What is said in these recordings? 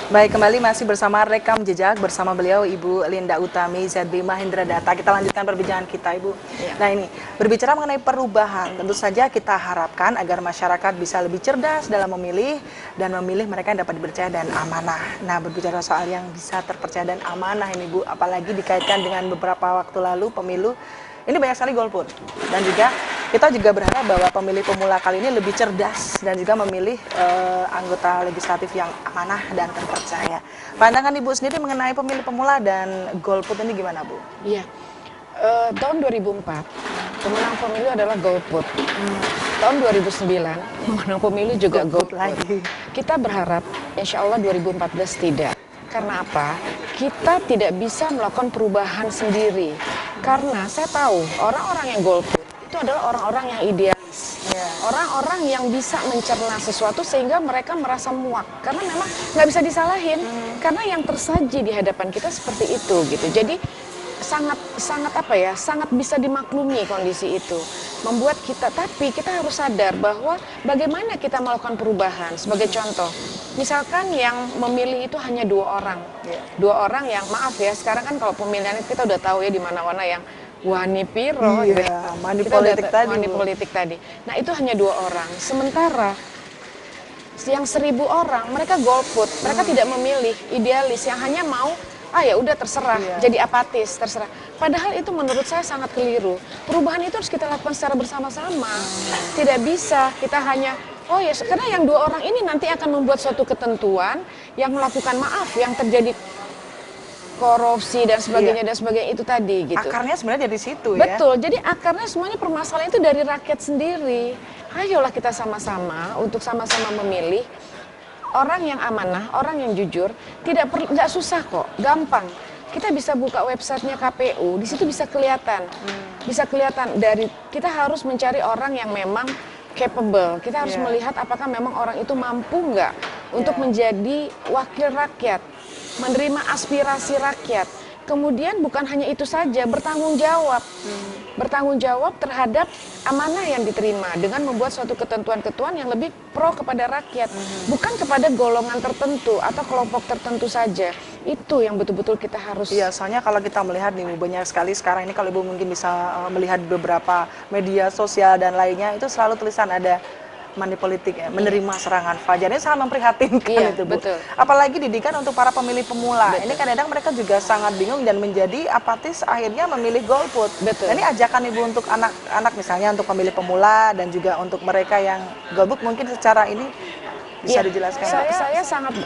Baik, kembali masih bersama Rekam Jejak bersama beliau Ibu Linda Utami ZB Mahendra Data. Kita lanjutkan perbincangan kita, Ibu. Ya. Nah, ini berbicara mengenai perubahan, tentu saja kita harapkan agar masyarakat bisa lebih cerdas dalam memilih dan memilih mereka yang dapat dipercaya dan amanah. Nah, berbicara soal yang bisa terpercaya dan amanah ini, Bu, apalagi dikaitkan dengan beberapa waktu lalu pemilu ini banyak sekali golput, dan juga kita juga berharap bahwa pemilih pemula kali ini lebih cerdas dan juga memilih anggota legislatif yang amanah dan terpercaya. Pandangan Ibu sendiri mengenai pemilih pemula dan golput ini gimana, Bu? Iya, tahun 2004 pemenang pemilu adalah golput. Tahun 2009 pemenang pemilu juga golput. Lagi. Kita berharap insya Allah 2014 tidak. Karena apa? Kita tidak bisa melakukan perubahan sendiri. Karena saya tahu orang-orang yang golput itu adalah orang-orang yang idealis. Orang-orang yang bisa mencerna sesuatu sehingga mereka merasa muak. Karena memang nggak bisa disalahin. Karena yang tersaji di hadapan kita seperti itu gitu. Jadi sangat bisa dimaklumi kondisi itu, membuat kita, tapi kita harus sadar bahwa bagaimana kita melakukan perubahan. Sebagai contoh, misalkan yang memilih itu hanya 2 orang, 2 orang yang maaf ya, sekarang kan kalau pemilihan kita udah tahu ya di mana-mana yang wani piro, money politik tadi. Nah itu hanya 2 orang, sementara yang 1000 orang mereka golput, mereka tidak memilih idealis yang hanya mau ya udah terserah, jadi apatis, terserah. Padahal itu menurut saya sangat keliru. Perubahan itu harus kita lakukan secara bersama-sama. Tidak bisa kita hanya karena yang 2 orang ini nanti akan membuat suatu ketentuan yang melakukan yang terjadi korupsi dan sebagainya dan sebagainya itu tadi gitu. Akarnya sebenarnya dari situ ya. Betul. Jadi akarnya semuanya permasalahan itu dari rakyat sendiri. Ayolah kita sama-sama untuk sama-sama memilih orang yang amanah, orang yang jujur, nggak susah kok, gampang. Kita bisa buka websitenya KPU, di situ bisa kelihatan, dari kita harus mencari orang yang memang capable. Kita harus melihat apakah memang orang itu mampu nggak untuk menjadi wakil rakyat, menerima aspirasi rakyat. Kemudian bukan hanya itu saja, bertanggung jawab terhadap amanah yang diterima dengan membuat suatu ketentuan-ketentuan yang lebih pro kepada rakyat, bukan kepada golongan tertentu atau kelompok tertentu saja. Itu yang betul-betul kita harus. Iya, soalnya kalau kita melihat nih, banyak sekali sekarang ini, kalau Ibu mungkin bisa melihat beberapa media sosial dan lainnya, itu selalu tulisan ada money politik ya, menerima serangan fajar. Ini sangat memprihatinkan itu, Bu. Betul. Apalagi didikan untuk para pemilih pemula. Betul. Ini kadang-kadang mereka juga sangat bingung dan menjadi apatis, akhirnya memilih golput. Betul. Nah, ini ajakan Ibu untuk anak-anak misalnya, untuk pemilih pemula dan juga untuk mereka yang golput, mungkin secara ini bisa dijelaskan.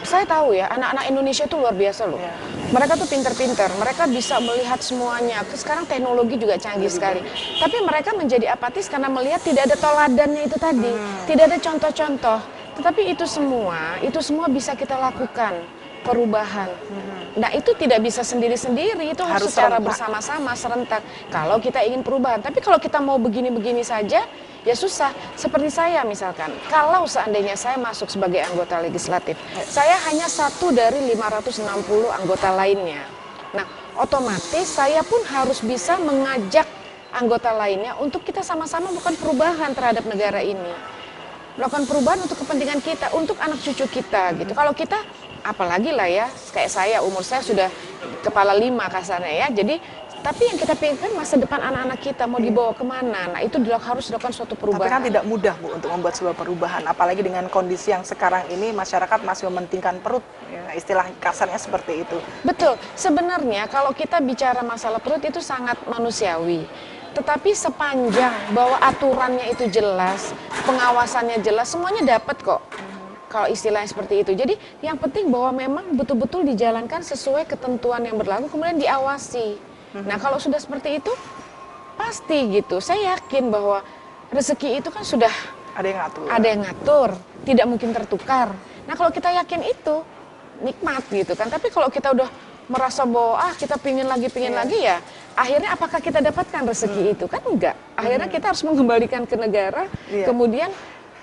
Saya tahu ya, anak-anak Indonesia itu luar biasa loh. Mereka tuh pinter-pinter, mereka bisa melihat semuanya. Sekarang teknologi juga canggih sekali. Tapi mereka menjadi apatis karena melihat tidak ada toladannya itu tadi, tidak ada contoh-contoh. Tetapi itu semua bisa kita lakukan perubahan. Nah itu tidak bisa sendiri-sendiri, itu harus secara bersama-sama, serentak. Kalau kita ingin perubahan, tapi kalau kita mau begini-begini saja, ya susah. Seperti saya misalkan, kalau seandainya saya masuk sebagai anggota legislatif, saya hanya 1 dari 560 anggota lainnya. Nah, otomatis saya pun harus bisa mengajak anggota lainnya untuk kita sama-sama melakukan perubahan terhadap negara ini. Melakukan perubahan untuk kepentingan kita, untuk anak cucu kita gitu. Kalau kita, apalagi lah ya, kayak saya, umur saya sudah kepala 5 kasarnya ya, jadi tapi yang kita pikirkan masa depan anak-anak kita mau dibawa kemana. Nah itu harus dilakukan suatu perubahan. Tapi kan tidak mudah, Bu, untuk membuat sebuah perubahan. Apalagi dengan kondisi yang sekarang ini masyarakat masih mementingkan perut. Ya, istilah kasarnya seperti itu. Betul. Sebenarnya kalau kita bicara masalah perut itu sangat manusiawi. Tetapi sepanjang bahwa aturannya itu jelas, pengawasannya jelas, semuanya dapat kok. Kalau istilahnya seperti itu. Jadi yang penting bahwa memang betul-betul dijalankan sesuai ketentuan yang berlaku, kemudian diawasi. Nah kalau sudah seperti itu pasti gitu, saya yakin bahwa rezeki itu kan sudah ada yang ngatur, tidak mungkin tertukar. Nah kalau kita yakin itu nikmat gitu kan, tapi kalau kita udah merasa bahwa kita pingin lagi ya, akhirnya apakah kita dapatkan rezeki itu kan enggak. Akhirnya kita harus mengembalikan ke negara, kemudian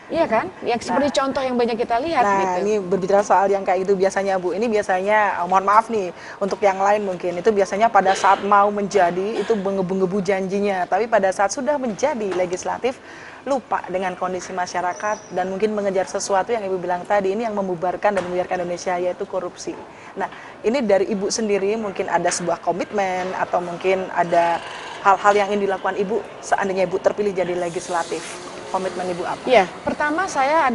Iya kan? Yang seperti contoh yang banyak kita lihat Nah, gitu. ini berbicara soal yang kayak itu biasanya Bu, ini biasanya mohon maaf nih untuk yang lain mungkin itu biasanya pada saat mau menjadi itu menggebu-gebu janjinya, tapi pada saat sudah menjadi legislatif lupa dengan kondisi masyarakat dan mungkin mengejar sesuatu yang Ibu bilang tadi ini yang membubarkan dan membiarkan Indonesia yaitu korupsi. Nah, ini dari Ibu sendiri mungkin ada sebuah komitmen atau mungkin ada hal-hal yang ingin dilakukan Ibu seandainya Ibu terpilih jadi legislatif. Komitmen Ibu apa? Ya, pertama saya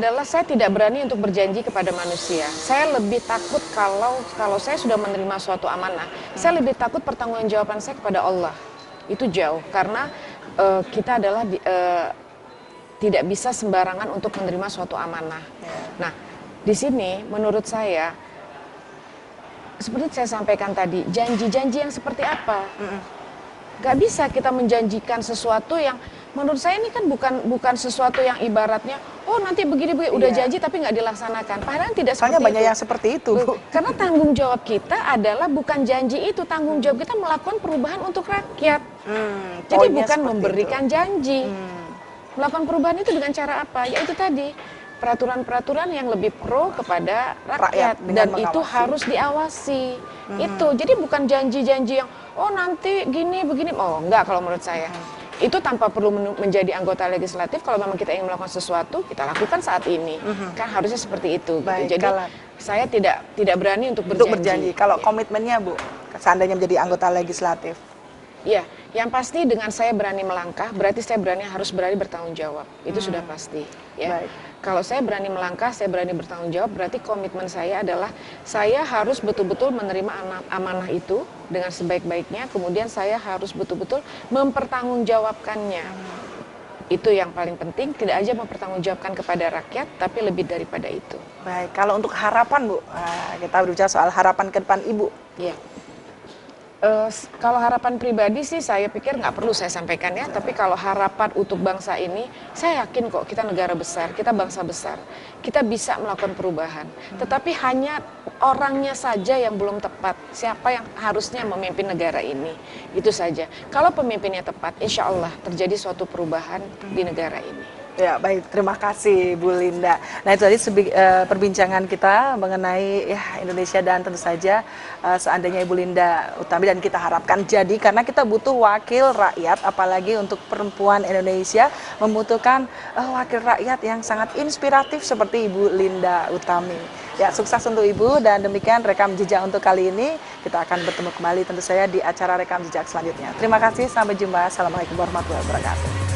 tidak berani untuk berjanji kepada manusia. Saya lebih takut kalau saya sudah menerima suatu amanah, saya lebih takut pertanggungjawaban saya kepada Allah. Itu jauh karena kita adalah tidak bisa sembarangan untuk menerima suatu amanah. Nah, di sini menurut saya seperti saya sampaikan tadi, janji-janji yang seperti apa? Gak bisa kita menjanjikan sesuatu yang menurut saya ini kan bukan sesuatu yang ibaratnya oh nanti begini udah janji tapi nggak dilaksanakan. Padahal tidak seperti Soalnya banyak itu. yang seperti itu, Bu. Karena tanggung jawab kita adalah bukan janji itu, tanggung jawab kita melakukan perubahan untuk rakyat. Jadi bukan memberikan janji. Melakukan perubahan itu dengan cara apa? Ya itu tadi peraturan-peraturan yang lebih pro kepada rakyat dan itu harus diawasi. Itu jadi bukan janji-janji yang oh nanti gini begini. Oh enggak kalau menurut saya. Itu tanpa perlu menjadi anggota legislatif, kalau memang kita ingin melakukan sesuatu, kita lakukan saat ini. Kan harusnya seperti itu. Baik, gitu. Jadi saya tidak berani untuk berjanji. Kalau komitmennya Bu, seandainya menjadi anggota legislatif. Ya, yang pasti dengan saya berani melangkah, berarti saya harus berani bertanggung jawab. Itu sudah pasti. Ya. Baik. Kalau saya berani melangkah, saya berani bertanggung jawab, berarti komitmen saya adalah saya harus betul-betul menerima amanah itu dengan sebaik-baiknya, kemudian saya harus betul-betul mempertanggungjawabkannya. Itu yang paling penting, tidak aja mempertanggungjawabkan kepada rakyat, tapi lebih daripada itu. Baik, kalau untuk harapan Bu, kita berbicara soal harapan ke depan Ibu. Iya. Kalau harapan pribadi sih saya pikir nggak perlu saya sampaikan ya, tapi kalau harapan untuk bangsa ini, saya yakin kok kita negara besar, kita bangsa besar, kita bisa melakukan perubahan. Tetapi hanya orangnya saja yang belum tepat, siapa yang harusnya memimpin negara ini, itu saja. Kalau pemimpinnya tepat, insya Allah terjadi suatu perubahan di negara ini. Ya baik, terima kasih Bu Linda. Nah itu tadi perbincangan kita mengenai ya Indonesia dan tentu saja seandainya Ibu Linda Utami dan kita harapkan jadi karena kita butuh wakil rakyat apalagi untuk perempuan Indonesia membutuhkan wakil rakyat yang sangat inspiratif seperti Ibu Linda Utami. Ya sukses untuk Ibu dan demikian rekam jejak untuk kali ini kita akan bertemu kembali tentu saja di acara rekam jejak selanjutnya. Terima kasih, sampai jumpa. Assalamualaikum warahmatullahi wabarakatuh.